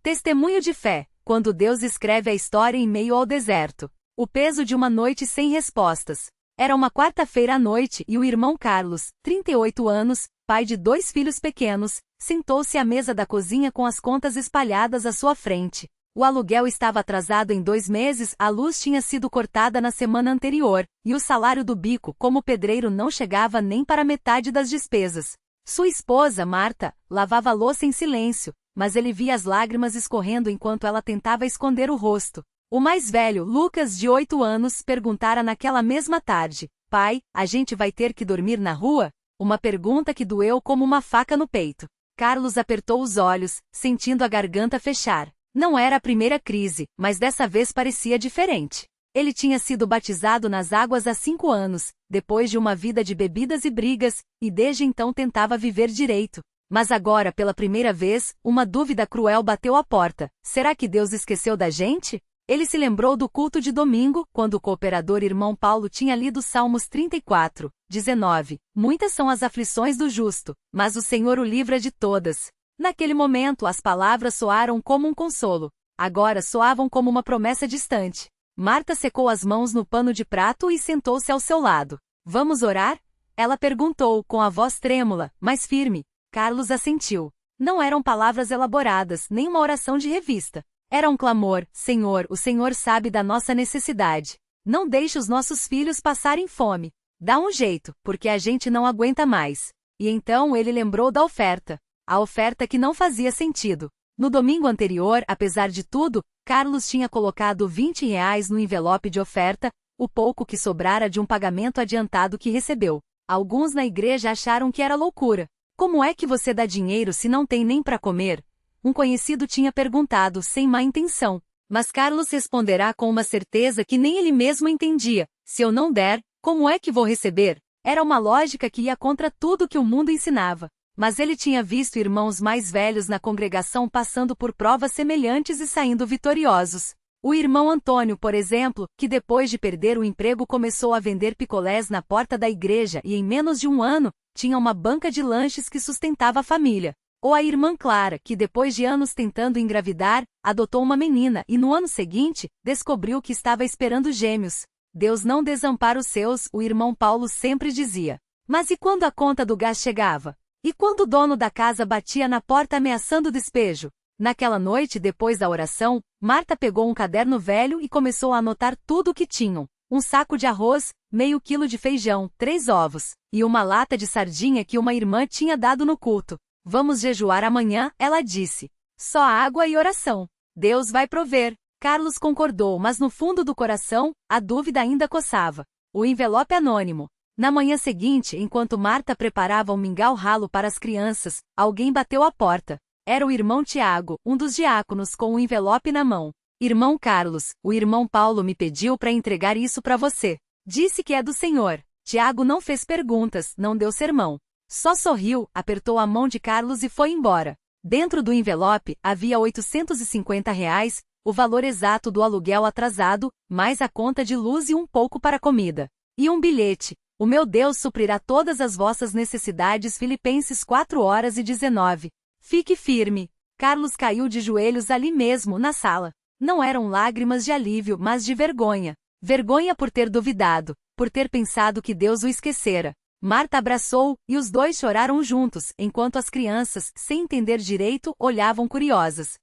Testemunho de fé, quando Deus escreve a história em meio ao deserto. O peso de uma noite sem respostas. Era uma quarta-feira à noite e o irmão Carlos, 38 anos, pai de 2 filhos pequenos, sentou-se à mesa da cozinha com as contas espalhadas à sua frente. O aluguel estava atrasado em 2 meses, a luz tinha sido cortada na semana anterior, e o salário do bico como pedreiro não chegava nem para metade das despesas. Sua esposa, Marta, lavava a louça em silêncio, mas ele via as lágrimas escorrendo enquanto ela tentava esconder o rosto. O mais velho, Lucas, de 8 anos, perguntara naquela mesma tarde: "Pai, a gente vai ter que dormir na rua?" Uma pergunta que doeu como uma faca no peito. Carlos apertou os olhos, sentindo a garganta fechar. Não era a primeira crise, mas dessa vez parecia diferente. Ele tinha sido batizado nas águas há 5 anos, depois de uma vida de bebidas e brigas, e desde então tentava viver direito. Mas agora, pela primeira vez, uma dúvida cruel bateu à porta. Será que Deus esqueceu da gente? Ele se lembrou do culto de domingo, quando o cooperador irmão Paulo tinha lido Salmos 34, 19. Muitas são as aflições do justo, mas o Senhor o livra de todas. Naquele momento as palavras soaram como um consolo. Agora soavam como uma promessa distante. Marta secou as mãos no pano de prato e sentou-se ao seu lado. "Vamos orar?" Ela perguntou, com a voz trêmula, mas firme. Carlos assentiu. Não eram palavras elaboradas, nem uma oração de revista. Era um clamor: "Senhor, o Senhor sabe da nossa necessidade. Não deixe os nossos filhos passarem fome. Dá um jeito, porque a gente não aguenta mais." E então ele lembrou da oferta. A oferta que não fazia sentido. No domingo anterior, apesar de tudo, Carlos tinha colocado R$ 20 no envelope de oferta, o pouco que sobrara de um pagamento adiantado que recebeu. Alguns na igreja acharam que era loucura. "Como é que você dá dinheiro se não tem nem para comer?" Um conhecido tinha perguntado, sem má intenção. Mas Carlos responderá com uma certeza que nem ele mesmo entendia: "Se eu não der, como é que vou receber?" Era uma lógica que ia contra tudo que o mundo ensinava. Mas ele tinha visto irmãos mais velhos na congregação passando por provas semelhantes e saindo vitoriosos. O irmão Antônio, por exemplo, que depois de perder o emprego começou a vender picolés na porta da igreja e em menos de um ano, tinha uma banca de lanches que sustentava a família. Ou a irmã Clara, que depois de anos tentando engravidar, adotou uma menina e no ano seguinte, descobriu que estava esperando gêmeos. "Deus não desampara os seus", o irmão Paulo sempre dizia. Mas e quando a conta do gás chegava? E quando o dono da casa batia na porta ameaçando despejo? Naquela noite, depois da oração, Marta pegou um caderno velho e começou a anotar tudo o que tinham. Um saco de arroz, meio quilo de feijão, 3 ovos, e uma lata de sardinha que uma irmã tinha dado no culto. "Vamos jejuar amanhã", ela disse. "Só água e oração. Deus vai prover." Carlos concordou, mas no fundo do coração, a dúvida ainda coçava. O envelope anônimo. Na manhã seguinte, enquanto Marta preparava um mingau ralo para as crianças, alguém bateu à porta. Era o irmão Tiago, um dos diáconos, com o envelope na mão. "Irmão Carlos, o irmão Paulo me pediu para entregar isso para você. Disse que é do Senhor." Tiago não fez perguntas, não deu sermão. Só sorriu, apertou a mão de Carlos e foi embora. Dentro do envelope, havia R$ 850, o valor exato do aluguel atrasado, mais a conta de luz e um pouco para comida. E um bilhete: "O meu Deus suprirá todas as vossas necessidades." Filipenses 4:19. Fique firme. Carlos caiu de joelhos ali mesmo, na sala. Não eram lágrimas de alívio, mas de vergonha. Vergonha por ter duvidado, por ter pensado que Deus o esquecera. Marta abraçou, e os dois choraram juntos, enquanto as crianças, sem entender direito, olhavam curiosas.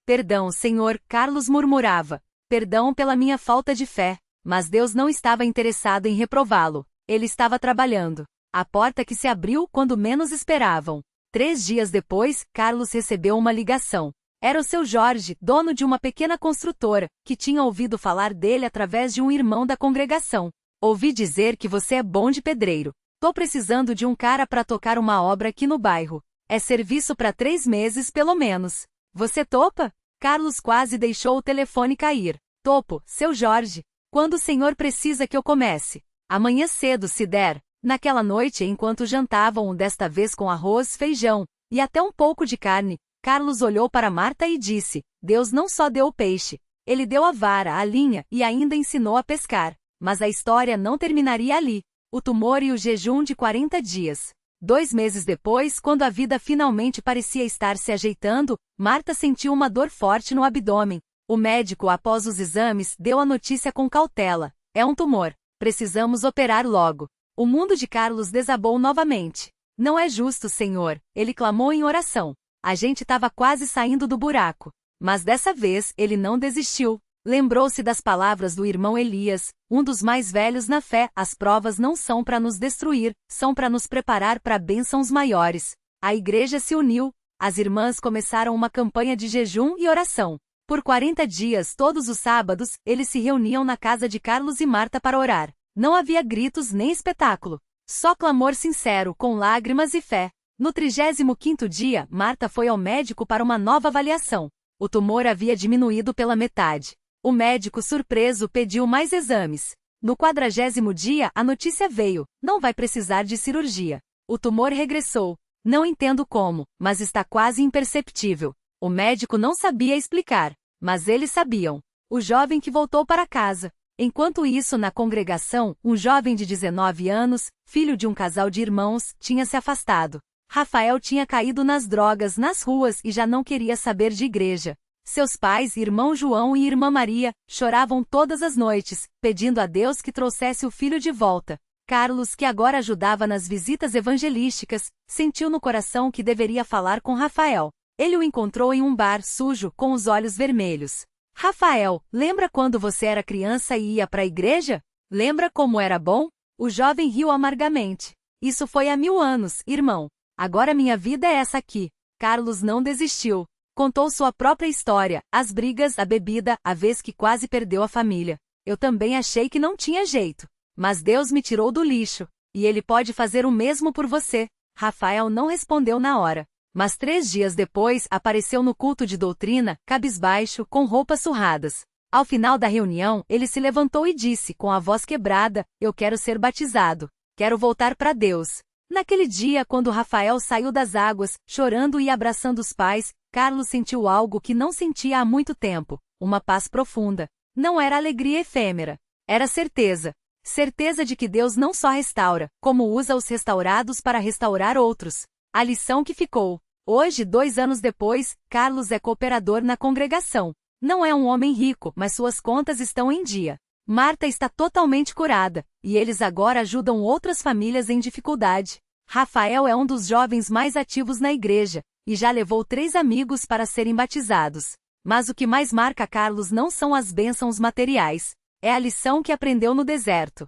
"Perdão, Senhor", Carlos murmurava. "Perdão pela minha falta de fé." Mas Deus não estava interessado em reprová-lo. Ele estava trabalhando. A porta que se abriu quando menos esperavam. 3 dias depois, Carlos recebeu uma ligação. Era o seu Jorge, dono de uma pequena construtora, que tinha ouvido falar dele através de um irmão da congregação. "Ouvi dizer que você é bom de pedreiro. Tô precisando de um cara para tocar uma obra aqui no bairro. É serviço para 3 meses pelo menos. Você topa?" Carlos quase deixou o telefone cair. "Topo, seu Jorge. Quando o senhor precisa que eu comece?" "Amanhã cedo, se der." Naquela noite, enquanto jantavam, desta vez com arroz, feijão, e até um pouco de carne, Carlos olhou para Marta e disse: "Deus não só deu o peixe, ele deu a vara, a linha, e ainda ensinou a pescar." Mas a história não terminaria ali. O tumor e o jejum de 40 dias. 2 meses depois, quando a vida finalmente parecia estar se ajeitando, Marta sentiu uma dor forte no abdômen. O médico, após os exames, deu a notícia com cautela. É um tumor. Precisamos operar logo. O mundo de Carlos desabou novamente. Não é justo, Senhor, ele clamou em oração. A gente estava quase saindo do buraco. Mas dessa vez, ele não desistiu. Lembrou-se das palavras do irmão Elias, um dos mais velhos na fé: as provas não são para nos destruir, são para nos preparar para bênçãos maiores. A igreja se uniu, as irmãs começaram uma campanha de jejum e oração. Por 40 dias, todos os sábados, eles se reuniam na casa de Carlos e Marta para orar. Não havia gritos nem espetáculo. Só clamor sincero, com lágrimas e fé. No 35º dia, Marta foi ao médico para uma nova avaliação. O tumor havia diminuído pela metade. O médico, surpreso, pediu mais exames. No 40º dia, a notícia veio: não vai precisar de cirurgia. O tumor regressou. Não entendo como, mas está quase imperceptível. O médico não sabia explicar, mas eles sabiam. O jovem que voltou para casa. Enquanto isso, na congregação, um jovem de 19 anos, filho de um casal de irmãos, tinha se afastado. Rafael tinha caído nas drogas nas ruas e já não queria saber de igreja. Seus pais, irmão João e irmã Maria, choravam todas as noites, pedindo a Deus que trouxesse o filho de volta. Carlos, que agora ajudava nas visitas evangelísticas, sentiu no coração que deveria falar com Rafael. Ele o encontrou em um bar sujo, com os olhos vermelhos. Rafael, lembra quando você era criança e ia para a igreja? Lembra como era bom? O jovem riu amargamente. Isso foi há 1000 anos, irmão. Agora minha vida é essa aqui. Carlos não desistiu. Contou sua própria história, as brigas, a bebida, a vez que quase perdeu a família. Eu também achei que não tinha jeito. Mas Deus me tirou do lixo. E Ele pode fazer o mesmo por você. Rafael não respondeu na hora. Mas 3 dias depois, apareceu no culto de doutrina, cabisbaixo, com roupas surradas. Ao final da reunião, ele se levantou e disse, com a voz quebrada: eu quero ser batizado. Quero voltar para Deus. Naquele dia, quando Rafael saiu das águas, chorando e abraçando os pais, Carlos sentiu algo que não sentia há muito tempo: uma paz profunda. Não era alegria efêmera. Era certeza. Certeza de que Deus não só restaura, como usa os restaurados para restaurar outros. A lição que ficou. Hoje, 2 anos depois, Carlos é cooperador na congregação. Não é um homem rico, mas suas contas estão em dia. Marta está totalmente curada, e eles agora ajudam outras famílias em dificuldade. Rafael é um dos jovens mais ativos na igreja, e já levou 3 amigos para serem batizados. Mas o que mais marca Carlos não são as bênçãos materiais. É a lição que aprendeu no deserto.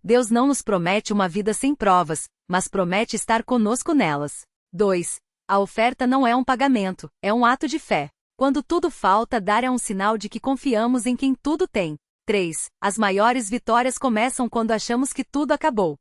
Deus não nos promete uma vida sem provas, mas promete estar conosco nelas. 2. A oferta não é um pagamento, é um ato de fé. Quando tudo falta, dar é um sinal de que confiamos em quem tudo tem. 3. As maiores vitórias começam quando achamos que tudo acabou.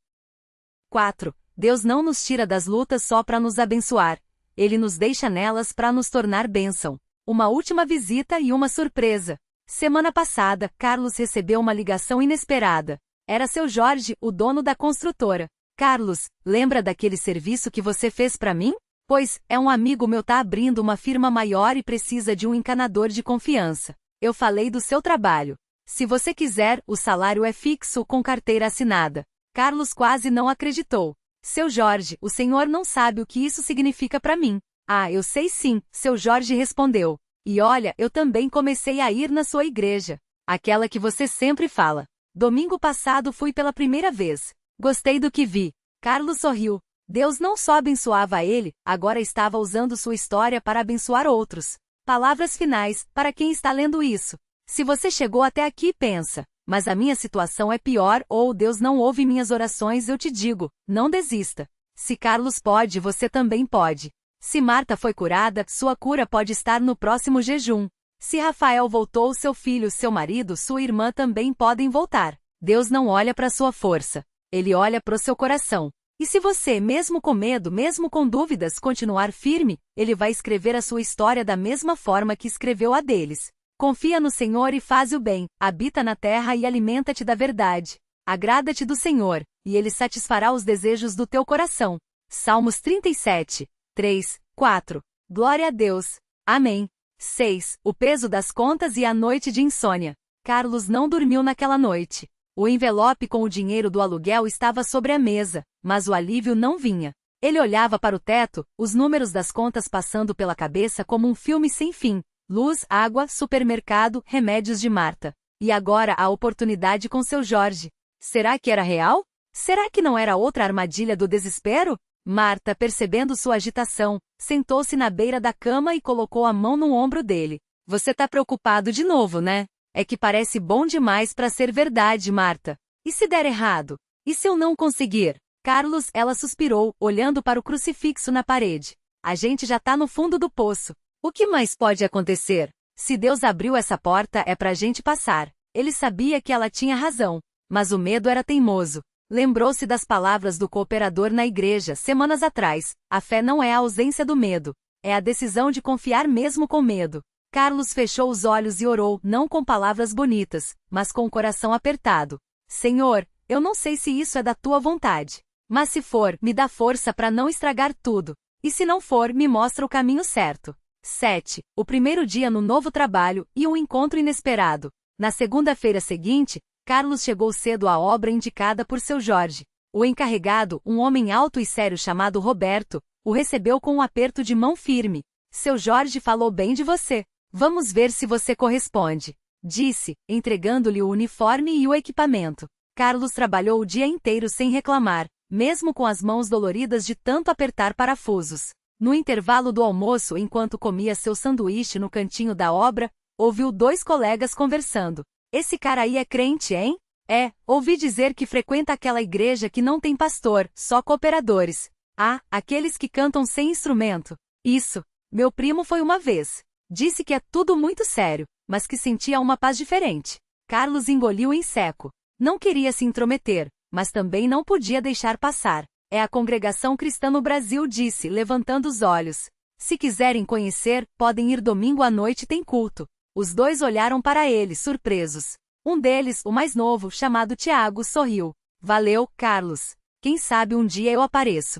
4. Deus não nos tira das lutas só para nos abençoar. Ele nos deixa nelas para nos tornar bênção. Uma última visita e uma surpresa. Semana passada, Carlos recebeu uma ligação inesperada. Era seu Jorge, o dono da construtora. Carlos, lembra daquele serviço que você fez para mim? Pois, é um amigo meu tá abrindo uma firma maior e precisa de um encanador de confiança. Eu falei do seu trabalho. Se você quiser, o salário é fixo com carteira assinada. Carlos quase não acreditou. Seu Jorge, o senhor não sabe o que isso significa para mim. Ah, eu sei sim, seu Jorge respondeu. E olha, eu também comecei a ir na sua igreja. Aquela que você sempre fala. Domingo passado fui pela primeira vez. Gostei do que vi. Carlos sorriu. Deus não só abençoava ele, agora estava usando sua história para abençoar outros. Palavras finais, para quem está lendo isso. Se você chegou até aqui e pensa, mas a minha situação é pior ou Deus não ouve minhas orações, eu te digo, não desista. Se Carlos pode, você também pode. Se Marta foi curada, sua cura pode estar no próximo jejum. Se Rafael voltou, seu filho, seu marido, sua irmã também podem voltar. Deus não olha para sua força. Ele olha para o seu coração. E se você, mesmo com medo, mesmo com dúvidas, continuar firme, Ele vai escrever a sua história da mesma forma que escreveu a deles. Confia no Senhor e faz o bem, habita na terra e alimenta-te da verdade. Agrada-te do Senhor, e Ele satisfará os desejos do teu coração. Salmos 37, 3, 4. Glória a Deus. Amém. 6. O peso das contas e a noite de insônia. Carlos não dormiu naquela noite. O envelope com o dinheiro do aluguel estava sobre a mesa, mas o alívio não vinha. Ele olhava para o teto, os números das contas passando pela cabeça como um filme sem fim. Luz, água, supermercado, remédios de Marta. E agora a oportunidade com seu Jorge. Será que era real? Será que não era outra armadilha do desespero? Marta, percebendo sua agitação, sentou-se na beira da cama e colocou a mão no ombro dele. Você tá preocupado de novo, né? É que parece bom demais para ser verdade, Marta. E se der errado? E se eu não conseguir? Carlos, ela suspirou, olhando para o crucifixo na parede. A gente já tá no fundo do poço. O que mais pode acontecer? Se Deus abriu essa porta é pra gente passar. Ele sabia que ela tinha razão, mas o medo era teimoso. Lembrou-se das palavras do cooperador na igreja semanas atrás. A fé não é a ausência do medo. É a decisão de confiar mesmo com medo. Carlos fechou os olhos e orou, não com palavras bonitas, mas com o coração apertado. Senhor, eu não sei se isso é da tua vontade. Mas se for, me dá força para não estragar tudo. E se não for, me mostra o caminho certo. 7. O primeiro dia no novo trabalho e um encontro inesperado. Na segunda-feira seguinte, Carlos chegou cedo à obra indicada por seu Jorge. O encarregado, um homem alto e sério chamado Roberto, o recebeu com um aperto de mão firme. Seu Jorge falou bem de você. Vamos ver se você corresponde, disse, entregando-lhe o uniforme e o equipamento. Carlos trabalhou o dia inteiro sem reclamar, mesmo com as mãos doloridas de tanto apertar parafusos. No intervalo do almoço, enquanto comia seu sanduíche no cantinho da obra, ouviu dois colegas conversando. Esse cara aí é crente, hein? É, ouvi dizer que frequenta aquela igreja que não tem pastor, só cooperadores. Ah, aqueles que cantam sem instrumento. Isso. Meu primo foi uma vez. Disse que é tudo muito sério, mas que sentia uma paz diferente. Carlos engoliu em seco. Não queria se intrometer, mas também não podia deixar passar. É a congregação cristã no Brasil, disse, levantando os olhos. Se quiserem conhecer, podem ir domingo à noite, tem culto. Os dois olharam para ele, surpresos. Um deles, o mais novo, chamado Tiago, sorriu. Valeu, Carlos. Quem sabe um dia eu apareço.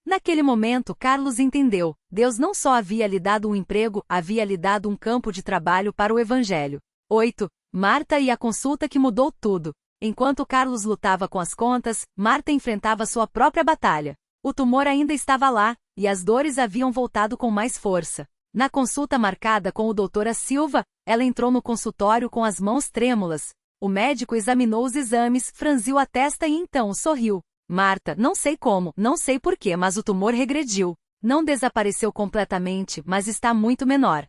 Naquele momento, Carlos entendeu. Deus não só havia lhe dado um emprego, havia lhe dado um campo de trabalho para o Evangelho. 8. Marta e a consulta que mudou tudo. Enquanto Carlos lutava com as contas, Marta enfrentava sua própria batalha. O tumor ainda estava lá, e as dores haviam voltado com mais força. Na consulta marcada com o doutora Silva, ela entrou no consultório com as mãos trêmulas. O médico examinou os exames, franziu a testa e então sorriu. Marta, não sei como, não sei porquê, mas o tumor regrediu. Não desapareceu completamente, mas está muito menor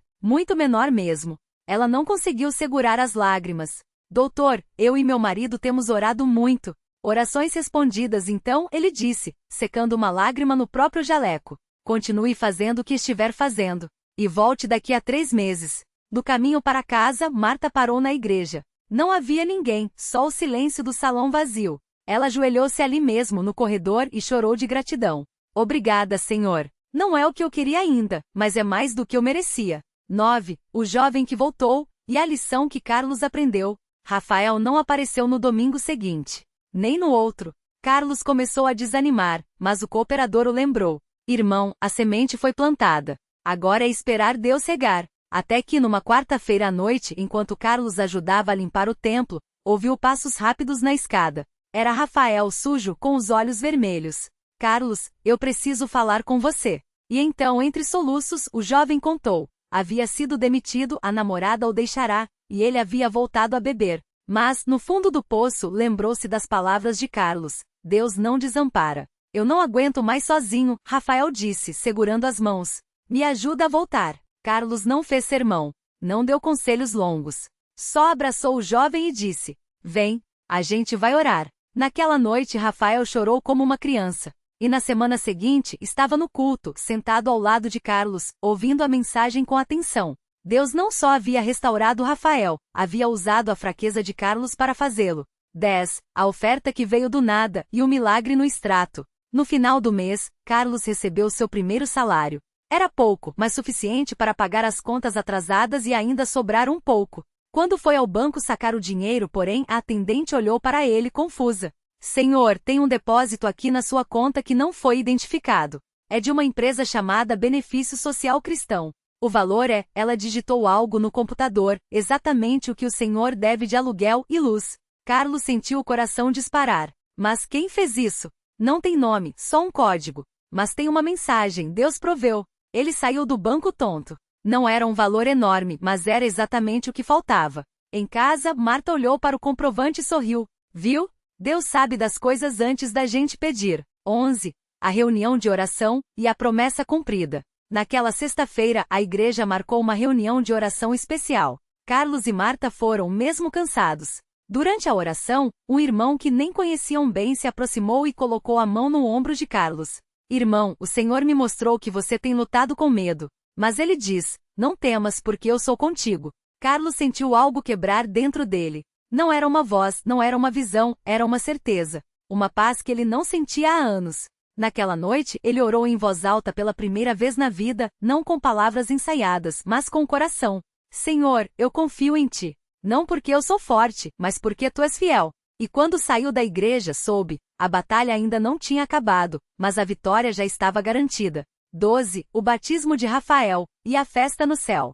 mesmo. Ela não conseguiu segurar as lágrimas. Doutor, eu e meu marido temos orado muito. Orações respondidas, então, ele disse, secando uma lágrima no próprio jaleco. Continue fazendo o que estiver fazendo. E volte daqui a 3 meses. Do caminho para casa, Marta parou na igreja. Não havia ninguém, só o silêncio do salão vazio. Ela ajoelhou-se ali mesmo no corredor e chorou de gratidão. Obrigada, Senhor. Não é o que eu queria ainda, mas é mais do que eu merecia. 9. O jovem que voltou, e a lição que Carlos aprendeu. Rafael não apareceu no domingo seguinte. Nem no outro. Carlos começou a desanimar, mas o cooperador o lembrou. Irmão, a semente foi plantada. Agora é esperar Deus regar. Até que numa quarta-feira à noite, enquanto Carlos ajudava a limpar o templo, ouviu passos rápidos na escada. Era Rafael sujo, com os olhos vermelhos. Carlos, eu preciso falar com você. E então, entre soluços, o jovem contou. Havia sido demitido, a namorada o deixará, e ele havia voltado a beber. Mas, no fundo do poço, lembrou-se das palavras de Carlos. Deus não desampara. Eu não aguento mais sozinho, Rafael disse, segurando as mãos. Me ajuda a voltar. Carlos não fez sermão. Não deu conselhos longos. Só abraçou o jovem e disse. Vem, a gente vai orar. Naquela noite Rafael chorou como uma criança. E na semana seguinte, estava no culto, sentado ao lado de Carlos, ouvindo a mensagem com atenção. Deus não só havia restaurado Rafael, havia usado a fraqueza de Carlos para fazê-lo. 10. A oferta que veio do nada, e o milagre no extrato. No final do mês, Carlos recebeu seu primeiro salário. Era pouco, mas suficiente para pagar as contas atrasadas e ainda sobrar um pouco. Quando foi ao banco sacar o dinheiro, porém, a atendente olhou para ele confusa. Senhor, tem um depósito aqui na sua conta que não foi identificado. É de uma empresa chamada Benefício Social Cristão. O valor é, ela digitou algo no computador, exatamente o que o senhor deve de aluguel e luz. Carlos sentiu o coração disparar. Mas quem fez isso? Não tem nome, só um código. Mas tem uma mensagem, Deus proveu. Ele saiu do banco tonto. Não era um valor enorme, mas era exatamente o que faltava. Em casa, Marta olhou para o comprovante e sorriu. Viu? Deus sabe das coisas antes da gente pedir. 11. A reunião de oração e a promessa cumprida. Naquela sexta-feira, a igreja marcou uma reunião de oração especial. Carlos e Marta foram, mesmo cansados. Durante a oração, um irmão que nem conheciam bem se aproximou e colocou a mão no ombro de Carlos. Irmão, o Senhor me mostrou que você tem lutado com medo. Mas ele diz, não temas porque eu sou contigo. Carlos sentiu algo quebrar dentro dele. Não era uma voz, não era uma visão, era uma certeza. Uma paz que ele não sentia há anos. Naquela noite, ele orou em voz alta pela primeira vez na vida, não com palavras ensaiadas, mas com o coração. Senhor, eu confio em ti. Não porque eu sou forte, mas porque tu és fiel. E quando saiu da igreja, soube, a batalha ainda não tinha acabado, mas a vitória já estava garantida. 12. O batismo de Rafael, e a festa no céu.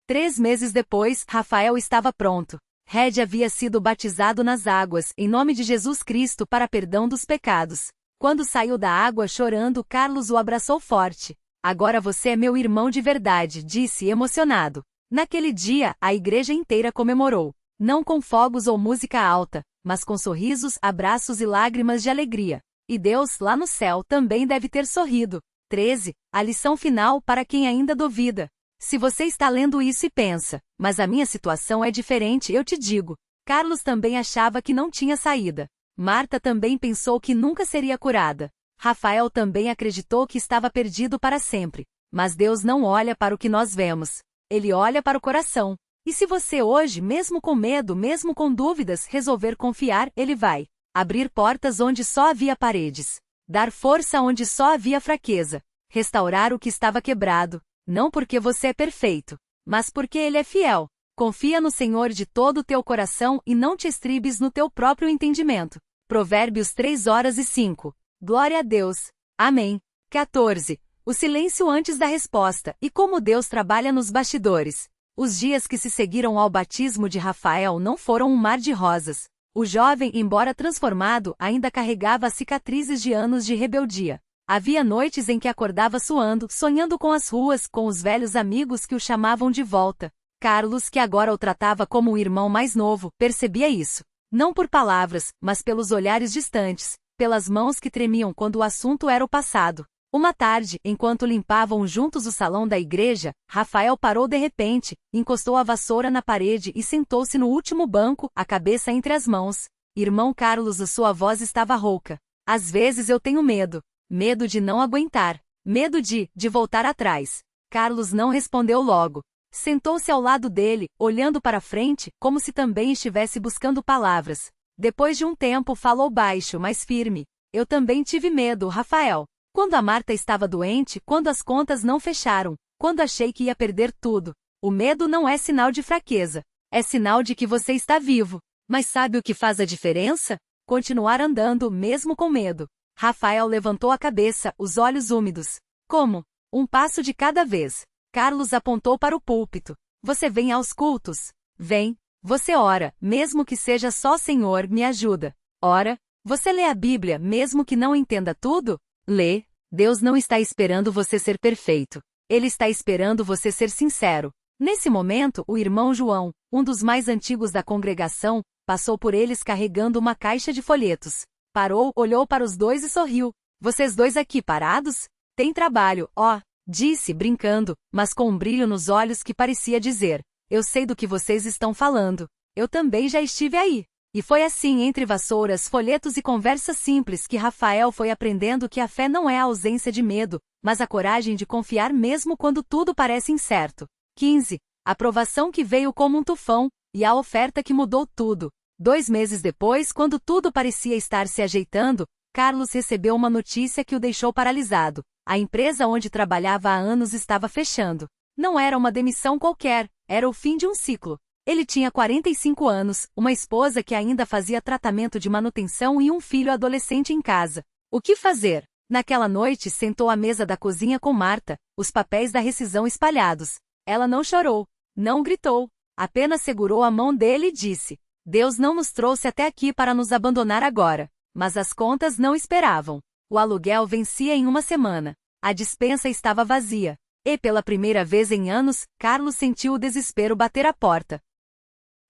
3 meses depois, Rafael estava pronto. Red havia sido batizado nas águas, em nome de Jesus Cristo para perdão dos pecados. Quando saiu da água chorando, Carlos o abraçou forte. Agora você é meu irmão de verdade, disse emocionado. Naquele dia, a igreja inteira comemorou. Não com fogos ou música alta, mas com sorrisos, abraços e lágrimas de alegria. E Deus, lá no céu, também deve ter sorrido. 13. A lição final para quem ainda duvida. Se você está lendo isso e pensa, mas a minha situação é diferente, eu te digo. Carlos também achava que não tinha saída. Marta também pensou que nunca seria curada. Rafael também acreditou que estava perdido para sempre. Mas Deus não olha para o que nós vemos. Ele olha para o coração. E se você hoje, mesmo com medo, mesmo com dúvidas, resolver confiar, Ele vai abrir portas onde só havia paredes. Dar força onde só havia fraqueza. Restaurar o que estava quebrado. Não porque você é perfeito, mas porque Ele é fiel. Confia no Senhor de todo o teu coração e não te estribes no teu próprio entendimento. Provérbios 3:05. Glória a Deus. Amém. 14. O silêncio antes da resposta e como Deus trabalha nos bastidores. Os dias que se seguiram ao batismo de Rafael não foram um mar de rosas. O jovem, embora transformado, ainda carregava as cicatrizes de anos de rebeldia. Havia noites em que acordava suando, sonhando com as ruas, com os velhos amigos que o chamavam de volta. Carlos, que agora o tratava como um irmão mais novo, percebia isso. Não por palavras, mas pelos olhares distantes, pelas mãos que tremiam quando o assunto era o passado. Uma tarde, enquanto limpavam juntos o salão da igreja, Rafael parou de repente, encostou a vassoura na parede e sentou-se no último banco, a cabeça entre as mãos. Irmão Carlos, a sua voz estava rouca. Às vezes eu tenho medo. Medo de não aguentar. Medo de voltar atrás. Carlos não respondeu logo. Sentou-se ao lado dele, olhando para frente, como se também estivesse buscando palavras. Depois de um tempo falou baixo, mas firme. Eu também tive medo, Rafael. Quando a Marta estava doente, quando as contas não fecharam, quando achei que ia perder tudo. O medo não é sinal de fraqueza. É sinal de que você está vivo. Mas sabe o que faz a diferença? Continuar andando, mesmo com medo. Rafael levantou a cabeça, os olhos úmidos. Como? Um passo de cada vez. Carlos apontou para o púlpito. Você vem aos cultos? Vem. Você ora, mesmo que seja só Senhor, me ajuda. Ora. Você lê a Bíblia, mesmo que não entenda tudo? Lê. Deus não está esperando você ser perfeito. Ele está esperando você ser sincero. Nesse momento, o irmão João, um dos mais antigos da congregação, passou por eles carregando uma caixa de folhetos. Parou, olhou para os dois e sorriu. Vocês dois aqui parados? Tem trabalho, ó, disse, brincando, mas com um brilho nos olhos que parecia dizer: eu sei do que vocês estão falando. Eu também já estive aí. E foi assim, entre vassouras, folhetos e conversas simples, que Rafael foi aprendendo que a fé não é a ausência de medo, mas a coragem de confiar mesmo quando tudo parece incerto. 15. A provação que veio como um tufão, e a oferta que mudou tudo. 2 meses depois, quando tudo parecia estar se ajeitando, Carlos recebeu uma notícia que o deixou paralisado. A empresa onde trabalhava há anos estava fechando. Não era uma demissão qualquer, era o fim de um ciclo. Ele tinha 45 anos, uma esposa que ainda fazia tratamento de manutenção e um filho adolescente em casa. O que fazer? Naquela noite sentou à mesa da cozinha com Marta, os papéis da rescisão espalhados. Ela não chorou, não gritou, apenas segurou a mão dele e disse: Deus não nos trouxe até aqui para nos abandonar agora. Mas as contas não esperavam. O aluguel vencia em uma semana. A despensa estava vazia. E pela primeira vez em anos, Carlos sentiu o desespero bater à porta.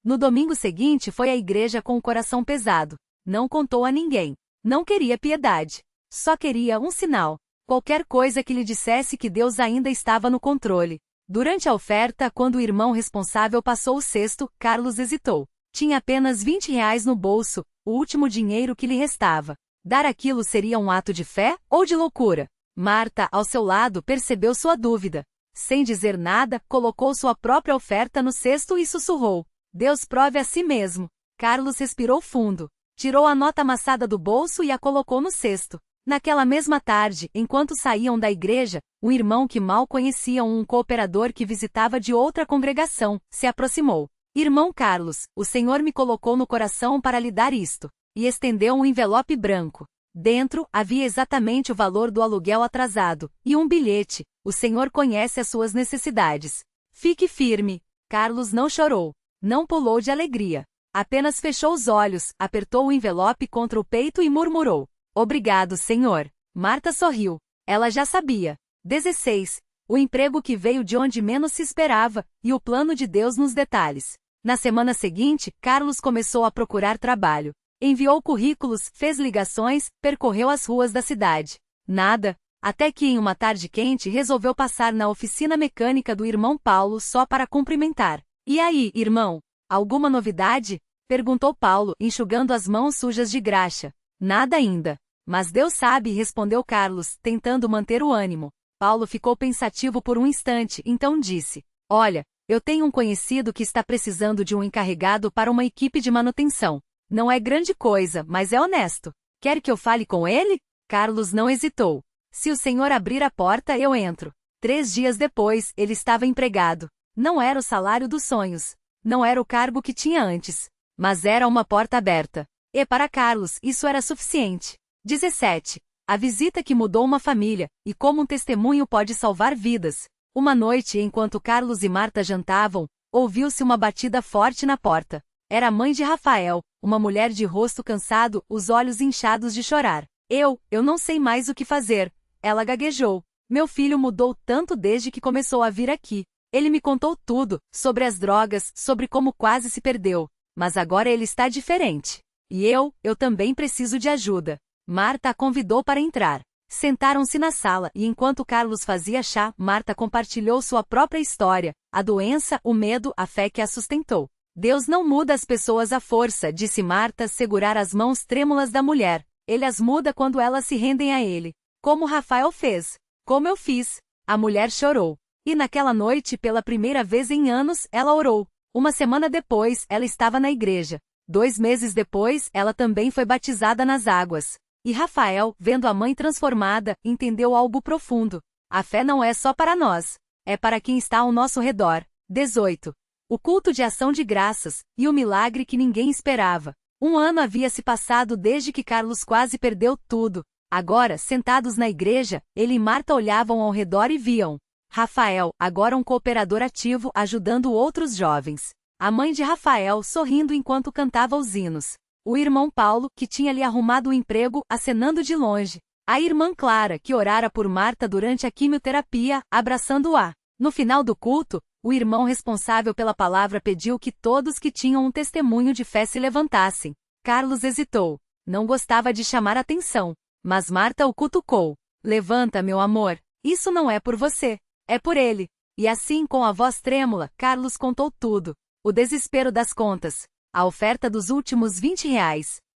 No domingo seguinte foi à igreja com o coração pesado. Não contou a ninguém. Não queria piedade. Só queria um sinal. Qualquer coisa que lhe dissesse que Deus ainda estava no controle. Durante a oferta, quando o irmão responsável passou o cesto, Carlos hesitou. Tinha apenas R$ 20 no bolso, o último dinheiro que lhe restava. Dar aquilo seria um ato de fé ou de loucura? Marta, ao seu lado, percebeu sua dúvida. Sem dizer nada, colocou sua própria oferta no cesto e sussurrou: Deus prove a si mesmo. Carlos respirou fundo. Tirou a nota amassada do bolso e a colocou no cesto. Naquela mesma tarde, enquanto saíam da igreja, um irmão que mal conhecia um cooperador que visitava de outra congregação, se aproximou. Irmão Carlos, o Senhor me colocou no coração para lhe dar isto. E estendeu um envelope branco. Dentro, havia exatamente o valor do aluguel atrasado, e um bilhete. O Senhor conhece as suas necessidades. Fique firme. Carlos não chorou. Não pulou de alegria. Apenas fechou os olhos, apertou o envelope contra o peito e murmurou: Obrigado, Senhor. Marta sorriu. Ela já sabia. 16. O emprego que veio de onde menos se esperava, e o plano de Deus nos detalhes. Na semana seguinte, Carlos começou a procurar trabalho. Enviou currículos, fez ligações, percorreu as ruas da cidade. Nada. Até que em uma tarde quente resolveu passar na oficina mecânica do irmão Paulo só para cumprimentar. E aí, irmão? Alguma novidade? Perguntou Paulo, enxugando as mãos sujas de graxa. Nada ainda. Mas Deus sabe, respondeu Carlos, tentando manter o ânimo. Paulo ficou pensativo por um instante, então disse: Olha, eu tenho um conhecido que está precisando de um encarregado para uma equipe de manutenção. Não é grande coisa, mas é honesto. Quer que eu fale com ele? Carlos não hesitou. Se o senhor abrir a porta, eu entro. 3 dias depois, ele estava empregado. Não era o salário dos sonhos. Não era o cargo que tinha antes. Mas era uma porta aberta. E para Carlos, isso era suficiente. 17. A visita que mudou uma família, e como um testemunho pode salvar vidas. Uma noite, enquanto Carlos e Marta jantavam, ouviu-se uma batida forte na porta. Era a mãe de Rafael, uma mulher de rosto cansado, os olhos inchados de chorar. Eu não sei mais o que fazer. Ela gaguejou. Meu filho mudou tanto desde que começou a vir aqui. Ele me contou tudo, sobre as drogas, sobre como quase se perdeu. Mas agora ele está diferente. E eu também preciso de ajuda. Marta a convidou para entrar. Sentaram-se na sala e enquanto Carlos fazia chá, Marta compartilhou sua própria história, a doença, o medo, a fé que a sustentou. Deus não muda as pessoas à força, disse Marta, segurar as mãos trêmulas da mulher. Ele as muda quando elas se rendem a ele. Como Rafael fez. Como eu fiz. A mulher chorou. E naquela noite, pela primeira vez em anos, ela orou. Uma semana depois, ela estava na igreja. 2 meses depois, ela também foi batizada nas águas. E Rafael, vendo a mãe transformada, entendeu algo profundo. A fé não é só para nós. É para quem está ao nosso redor. 18. O culto de ação de graças, e o milagre que ninguém esperava. 1 ano havia se passado desde que Carlos quase perdeu tudo. Agora, sentados na igreja, ele e Marta olhavam ao redor e viam Rafael, agora um cooperador ativo, ajudando outros jovens. A mãe de Rafael sorrindo enquanto cantava os hinos. O irmão Paulo, que tinha lhe arrumado um emprego, acenando de longe. A irmã Clara, que orara por Marta durante a quimioterapia, abraçando-a. No final do culto, o irmão responsável pela palavra pediu que todos que tinham um testemunho de fé se levantassem. Carlos hesitou. Não gostava de chamar atenção. Mas Marta o cutucou. Levanta, meu amor. Isso não é por você. É por ele. E assim, com a voz trêmula, Carlos contou tudo. O desespero das contas. A oferta dos últimos R$ 20.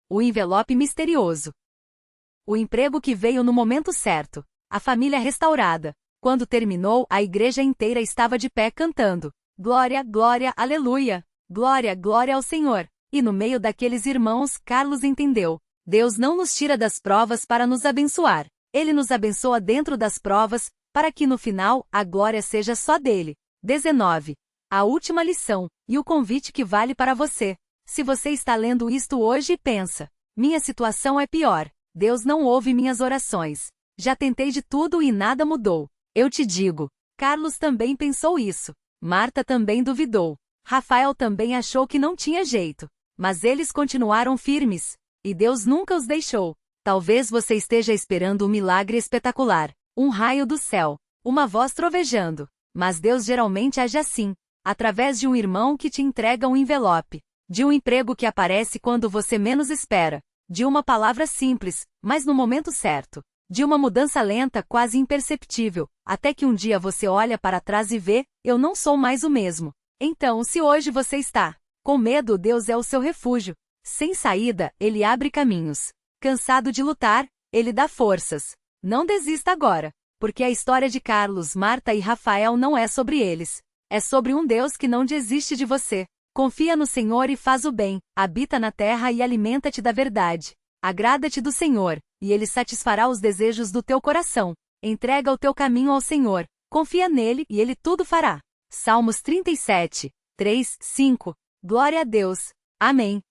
O envelope misterioso. O emprego que veio no momento certo. A família restaurada. Quando terminou, a igreja inteira estava de pé cantando. Glória, glória, aleluia. Glória, glória ao Senhor. E no meio daqueles irmãos, Carlos entendeu. Deus não nos tira das provas para nos abençoar. Ele nos abençoa dentro das provas, para que no final, a glória seja só dele. 19. A última lição, e o convite que vale para você. Se você está lendo isto hoje e pensa, minha situação é pior, Deus não ouve minhas orações. Já tentei de tudo e nada mudou. Eu te digo, Carlos também pensou isso. Marta também duvidou. Rafael também achou que não tinha jeito. Mas eles continuaram firmes. E Deus nunca os deixou. Talvez você esteja esperando um milagre espetacular, um raio do céu, uma voz trovejando. Mas Deus geralmente age assim, através de um irmão que te entrega um envelope, de um emprego que aparece quando você menos espera, de uma palavra simples, mas no momento certo, de uma mudança lenta quase imperceptível, até que um dia você olha para trás e vê, eu não sou mais o mesmo. Então, se hoje você está com medo, Deus é o seu refúgio. Sem saída, Ele abre caminhos. Cansado de lutar, Ele dá forças. Não desista agora, porque a história de Carlos, Marta e Rafael não é sobre eles. É sobre um Deus que não desiste de você. Confia no Senhor e faz o bem, habita na terra e alimenta-te da verdade. Agrada-te do Senhor, e Ele satisfará os desejos do teu coração. Entrega o teu caminho ao Senhor, confia nele e Ele tudo fará. Salmos 37, 3, 5. Glória a Deus. Amém.